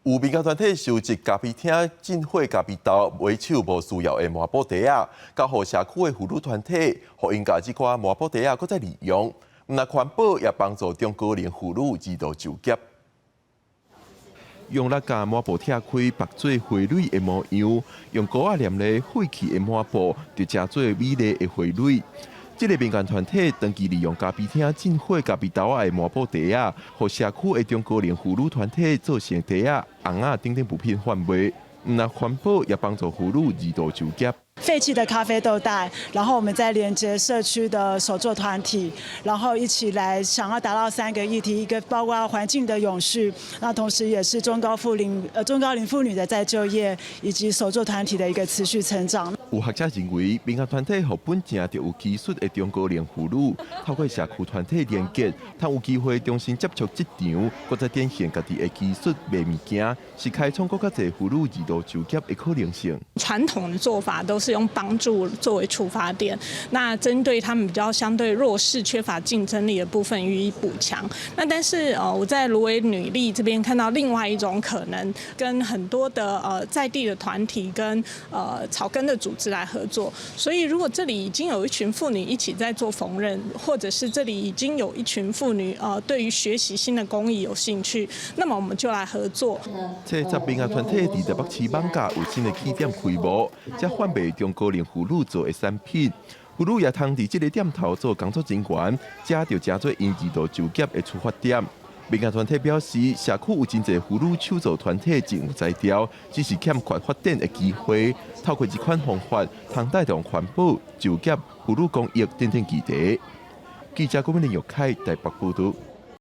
有民间团体收集咖啡厅进货咖啡豆，买手无需要的麻布袋啊，交互社区的妇女团体，互因家这款麻布袋啊，搁再利用，唔但环保，也帮助中高龄妇女二度就业。用蜡架抹布拆开，白做花蕊的模样，用膏啊黏咧废弃的抹布，就成做美丽的花蕊。这个民间团体长期利用咖啡厅进货咖啡豆仔的抹布袋啊，互社区的中高龄妇女团体做成袋仔、红仔等等补品贩卖，唔但环保，也帮助妇女二度就业。废弃的咖啡豆袋，然后我们再连接社区的手作团体，然后一起来想要达到3个议题，一个包括环境的永续，那同时也是中高龄妇女的再就业，以及手作团体的一个持续成长。有学者认为，民间团体和本正就有技术的中高龄妇女，透过社区团体连结，通有机会重新接触职场，或再展现家己的技术卖物件，是开创更加侪妇女二度就业的可能性。传统的做法都是用帮助作为出发点，那针对他们比较相对弱势、缺乏竞争力的部分予以补强。那但是我在芦苇女力这边看到另外一种可能，跟很多的在地的团体跟草根的组织来合作。所以如果这里已经有一群妇女一起在做缝纫，或者是这里已经有一群妇女对于学习新的工艺有兴趣，那么我们就来合作。这10民间团体伫台北市艋舺有新的起点开幕，才贩卖中高龄妇女做的产品。妇女也通伫这个点头做工作人员，这就成做因二度就业的出发点。民间团体表示，社区有真侪妇女手作团体真有才调，只是欠缺发展的机会。透过这款方法，通带动环保、就业、妇女公益等等议题。记者郭敏玲、玉凯台北报道。